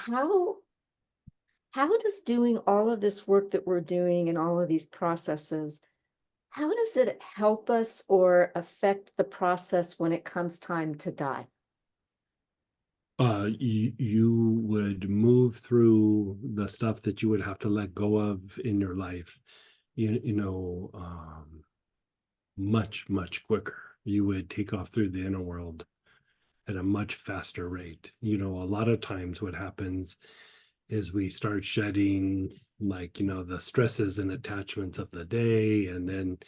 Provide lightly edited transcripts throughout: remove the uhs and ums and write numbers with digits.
how how does doing all of this work that we're doing and all of these processes, how does it help us or affect the process when it comes time to die? You would move through the stuff that you would have to let go of in your life, much quicker. You would take off through the inner world at a much faster rate. A lot of times what happens is we start shedding, like, the stresses and attachments of the day, and then,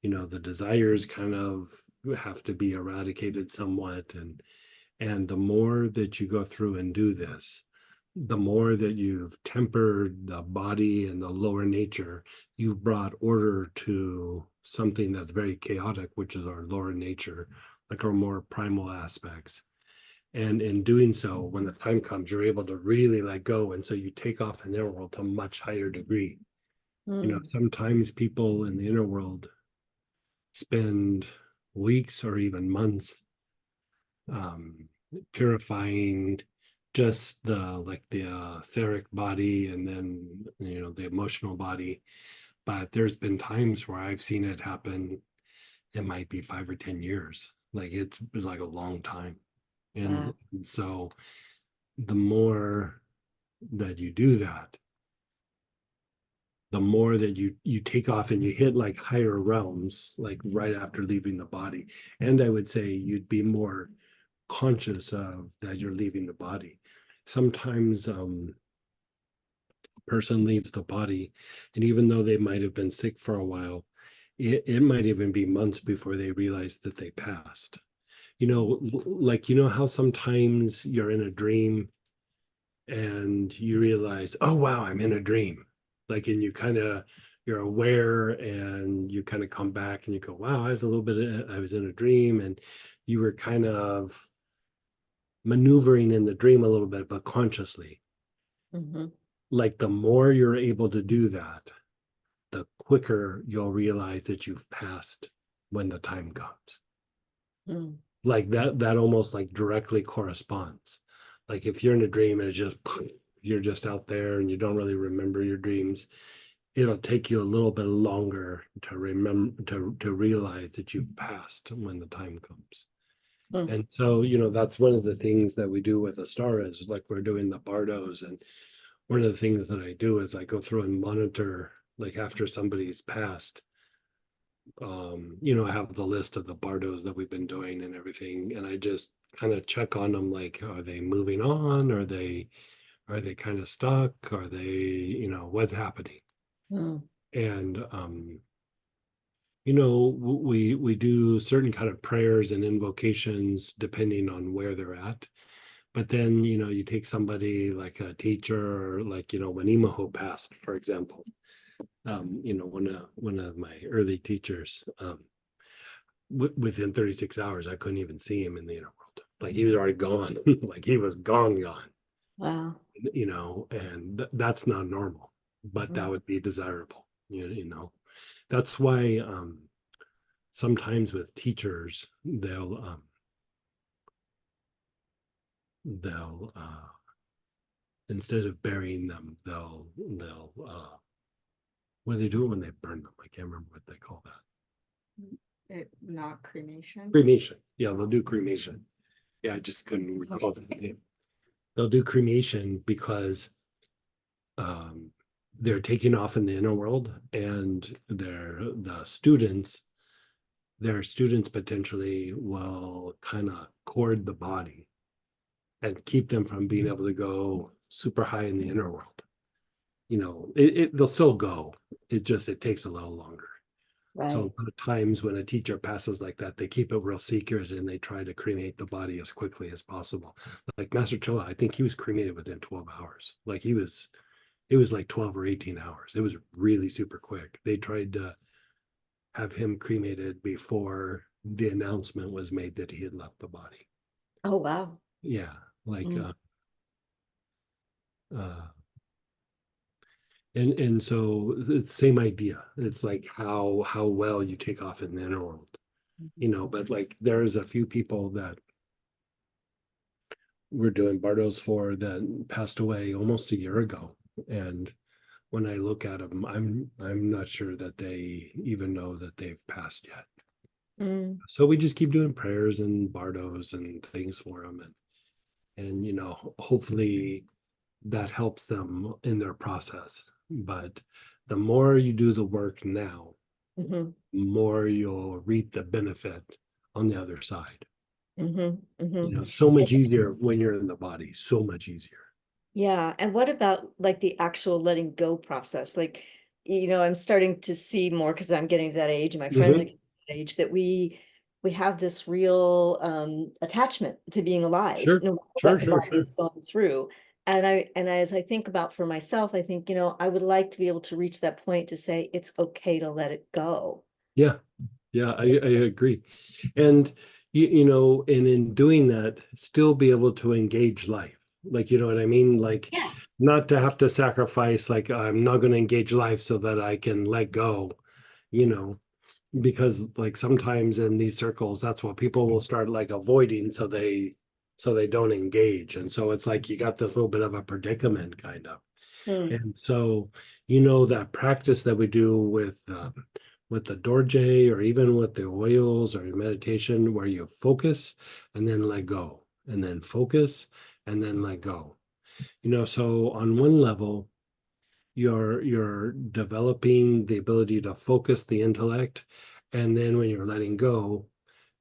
the desires kind of have to be eradicated somewhat. And the more that you go through and do this, the more that you've tempered the body and the lower nature, you've brought order to something that's very chaotic, which is our lower nature, like our more primal aspects. And in doing so, when the time comes, you're able to really let go. And so you take off in the inner world to a much higher degree. Mm, Sometimes people in the inner world spend weeks or even months um, purifying just the etheric body, and then the emotional body. But there's been times where I've seen it happen. It might be 5 or 10 years. Like it's like a long time. And wow. so the more that you do that, the more that you take off and you hit like higher realms, like right after leaving the body. And I would say you'd be more conscious of that you're leaving the body. Sometimes a person leaves the body, and even though they might have been sick for a while, it might even be months before they realize that they passed. Like how sometimes you're in a dream and you realize, oh wow, I'm in a dream. Like, and you're aware, and you kind of come back and you go, wow, I was in a dream, and you were kind of maneuvering in the dream a little bit, but consciously. Hmm. Like, the more you're able to do that, the quicker you'll realize that you've passed when the time comes. Mm, Like that almost like directly corresponds. Like if you're in a dream and it's just you're just out there and you don't really remember your dreams, it'll take you a little bit longer to remember to realize that you've passed when the time comes. mm. And so, that's one of the things that we do with the star is like we're doing the bardos. And one of the things that I do is I go through and monitor, like after somebody's passed, I have the list of the bardos that we've been doing and everything. And I just kind of check on them, like, are they moving on? Are they kind of stuck? Are they, what's happening? Mm. And we do certain kind of prayers and invocations depending on where they're at. But then, you take somebody like a teacher, or like, when Imaho passed, for example, one of my early teachers, within 36 hours, I couldn't even see him in the inner world. Like he was already gone. Like he was gone, Wow. and that's not normal, but that Mm. would be desirable. That's why sometimes with teachers, they'll instead of burying them, they'll what do they do when they burn them? I can't remember what they call that. Not cremation. Cremation. Yeah, they'll do cremation. Yeah, I just couldn't recall the name. They'll do cremation because um, they're taking off in the inner world, and their students potentially will kind of cord the body and keep them from being able to go super high in the inner world. They'll still go. It takes a little longer. So a Right. lot of times when a teacher passes like that, they keep it real secret and they try to cremate the body as quickly as possible. Like Master Choa, I think he was cremated within 12 hours. Like it was like 12 or 18 hours. It was really super quick. They tried to have him cremated before the announcement was made that he had left the body. Oh, wow. Yeah, like Mm, uh and so it's the same idea. It's like how well you take off in the inner world. But like there's a few people that we're doing Bardos for that passed away almost a year ago. And when I look at them, I'm not sure that they even know that they've passed yet. Mm, So we just keep doing prayers and Bardos and things for them, and you know, hopefully that helps them in their process. But the more you do the work now, mhm, the more you'll reap the benefit on the other side. mhm, You mhm. know, so much easier when you're in the body, so much easier. Yeah, and what about like the actual letting go process? Like, I'm starting to see more because I'm getting to that age, and my friends are Mhm. getting to that age that we have this real attachment to being alive, Sure, no matter sure, what the sure, body sure. is going through. And as I think about for myself, I think, I would like to be able to reach that point to say it's okay to let it go. Yeah, yeah, I agree. And you know, and in doing that, still be able to engage life. Like, you know what I mean? Like, Yeah. not to have to sacrifice, like, I'm not going to engage life so that I can let go, you know, because like sometimes in these circles, that's what people will start like avoiding so they don't engage. And so it's like you got this little bit of a predicament kind of. Hmm. And so, you know, that practice that we do with the Dorje or even with the oils or meditation, where you focus and then let go, and then focus and then let go. You know, so on one level, you're developing the ability to focus the intellect, and then when you're letting go,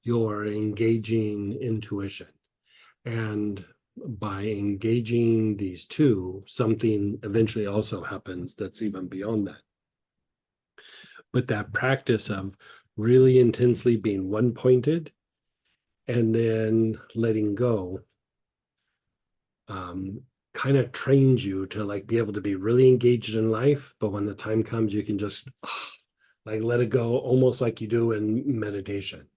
you're engaging intuition. And by engaging these two, something eventually also happens that's even beyond that. But that practice of really intensely being one pointed and then letting go, um, kind of trains you to like be able to be really engaged in life. But when the time comes, you can just like let it go, almost like you do in meditation.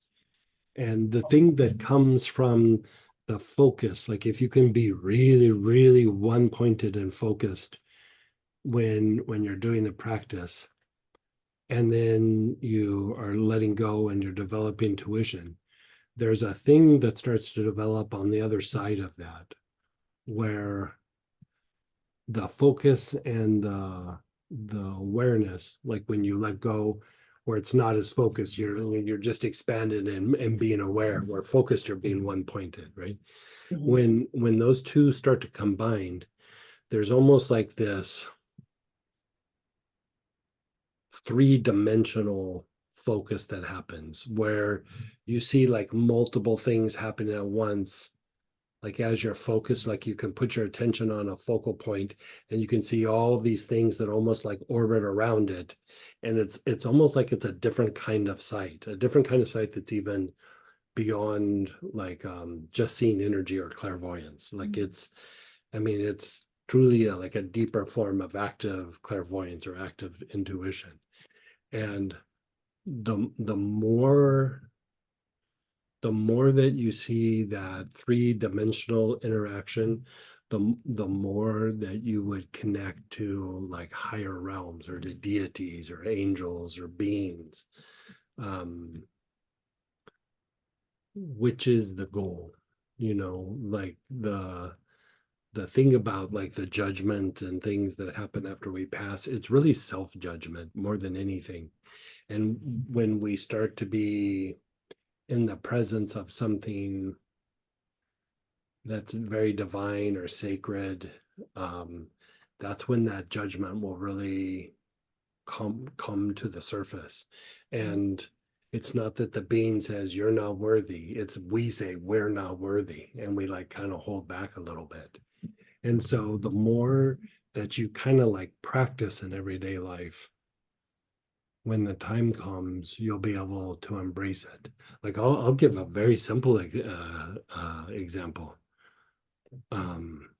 And the thing that comes from the focus, like if you can be really, really one pointed and focused when you're doing the practice, and then you are letting go and you're developing intuition, there's a thing that starts to develop on the other side of that, where the focus and the awareness, like when you let go, where it's not as focused, you're just expanded and being aware, where focused you're being one pointed, right? Mhm. When those two start to combine, there's almost like this three-dimensional focus that happens, where you see like multiple things happening at once, like as you're focused, like you can put your attention on a focal point and you can see all these things that almost like orbit around it. And it's almost like it's a different kind of sight, a different kind of sight that's even beyond like just seeing energy or clairvoyance. Like it's, I mean, it's truly like a deeper form of active clairvoyance or active intuition. And the more that you see that three-dimensional interaction, the more that you would connect to like higher realms or to deities or angels or beings, um, which is the goal. You know, like the thing about like the judgment and things that happen after we pass, it's really self-judgment more than anything. And when we start to be in the presence of something that's very divine or sacred, um, that's when that judgment will really come to the surface. And it's not that the being says you're not worthy, it's we say we're not worthy, and we like kind of hold back a little bit. And so the more that you kind of like practice in everyday life, when the time comes, you'll be able to embrace it. Like I'll give a very simple example. Um,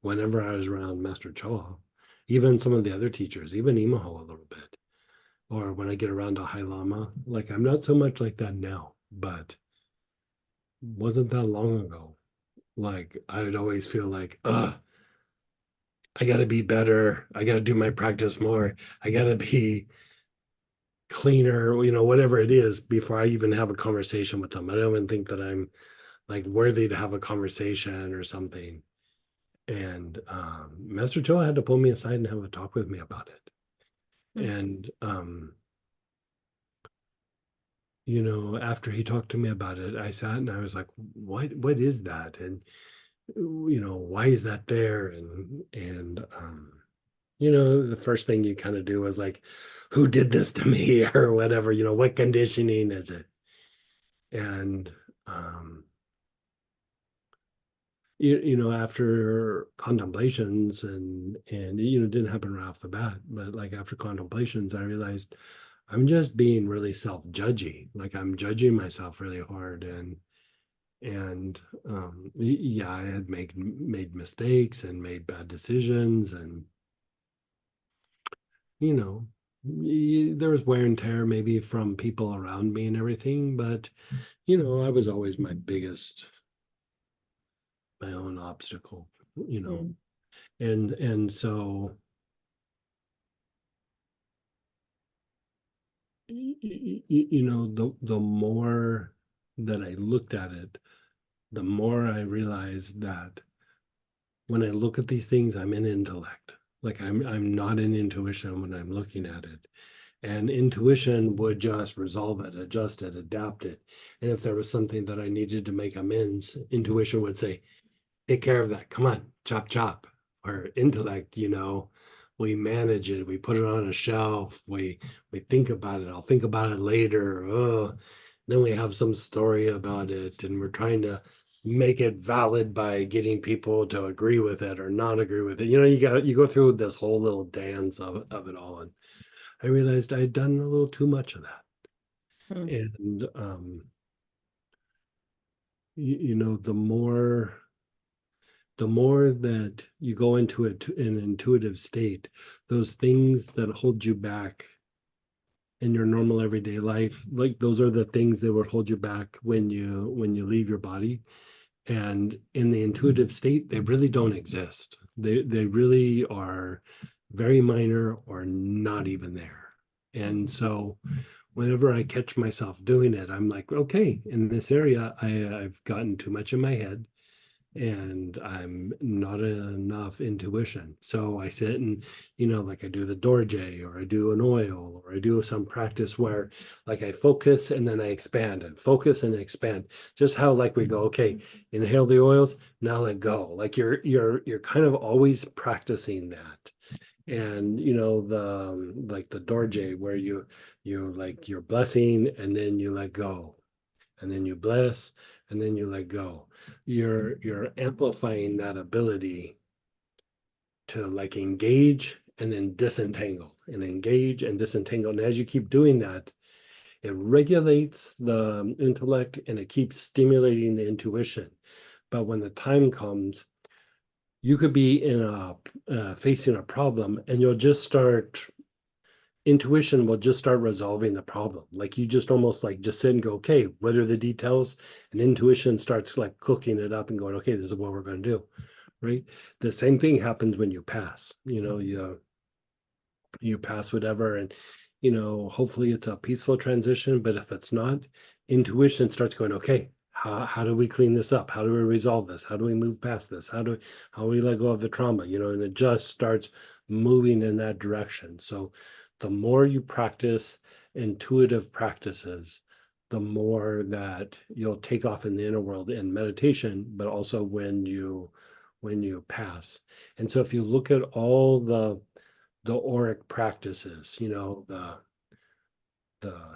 Whenever I was around Master Choa, even some of the other teachers, even Imaho a little bit, or when I get around to High Lama, like I'm not so much like that now, but wasn't that long ago. Like I would always feel like, I gotta be better. I gotta do my practice more. I gotta be cleaner, you know, whatever it is, before I even have a conversation with them. I don't even think that I'm like worthy to have a conversation or something. And Master Joe had to pull me aside and have a talk with me about it. Hmm. And you know, after he talked to me about it, I sat and I was like, what is that? And you know, why is that there? And you know, the first thing you kind of do is like, who did this to me or whatever, you know, what conditioning is it? And um you know, after contemplations and you know, it didn't happen right off the bat, but like after contemplations I realized I'm just being really self-judgy, like I'm judging myself really hard. And yeah, I had made mistakes and made bad decisions, and you know, there was wear and tear maybe from people around me and everything, but you know, I was always my own obstacle, you know. Hmm. And so you know, the more that I looked at it, the more I realized that when I look at these things, I'm in intellect. Like I'm not in intuition when I'm looking at it. And intuition would just resolve it, adjust it, adapt it. And if there was something that I needed to make amends, intuition would say, take care of that. Come on, chop chop. Or intellect, you know, we manage it, we put it on a shelf, we think about it. I'll think about it later. Oh, then we have some story about it, and we're trying to make it valid by getting people to agree with it or not agree with it. You know, you go through this whole little dance of it all. And I realized I'd done a little too much of that. Hmm. And you know, the more that you go into an intuitive state, those things that hold you back in your normal everyday life, like those are the things that would hold you back when you leave your body. And in the intuitive state, they really don't exist. They really are very minor or not even there. And so whenever I catch myself doing it, I'm like, okay, in this area, I've gotten too much in my head and I'm not enough intuition. So I sit and, you know, like I do the Dorje or I do an oil or I do some practice where like I focus and then I expand and focus and expand. Just how like we go, okay, inhale the oils, now let go. Like you're kind of always practicing that. And you know, the like the Dorje where you like you're blessing and then you let go and then you bless and then you let go. You're amplifying that ability to like engage and then disentangle and engage and disentangle. And as you keep doing that, it regulates the intellect and it keeps stimulating the intuition. But when the time comes, you could be in a facing a problem and you'll just start intuition will just start resolving the problem. Like you just almost like just sit and go, okay, what are the details? And intuition starts like cooking it up and going, okay, this is what we're going to do. Right. The same thing happens when you pass, you know, you pass whatever and you know, hopefully it's a peaceful transition, but if it's not, intuition starts going, okay, how do we clean this up? How do we resolve this? How do we move past this? How do we let go of the trauma? You know, and it just starts moving in that direction. So the more you practice intuitive practices, the more that you'll take off in the inner world in meditation, but also when you pass. And so if you look at all the auric practices, you know, the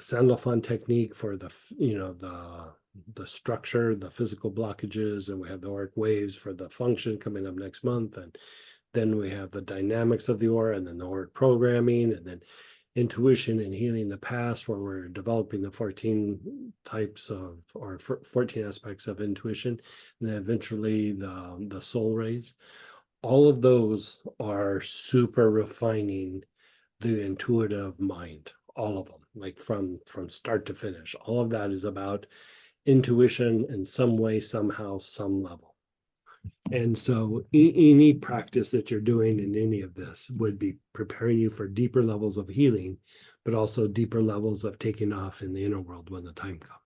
Sandalphon technique for you know, the structure, the physical blockages, and we have the auric waves for the function coming up next month, and then we have the dynamics of the aura, and then the auric programming, and then intuition and healing the past, where we're developing the 14 types of or 14 aspects of intuition, and then eventually the soul rays. All of those are super refining the intuitive mind, all of them, like from start to finish. All of that is about intuition in some way, somehow, some level. And so any practice that you're doing in any of this would be preparing you for deeper levels of healing, but also deeper levels of taking off in the inner world when the time comes.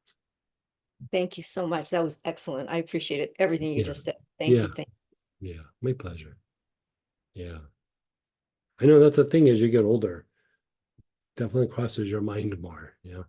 Thank you so much. That was excellent. I appreciate everything you Yeah. just said. Thank you. Yeah. Thank Yeah, my pleasure. Yeah. I know that's the thing as you get older. Definitely crosses your mind more. Yeah.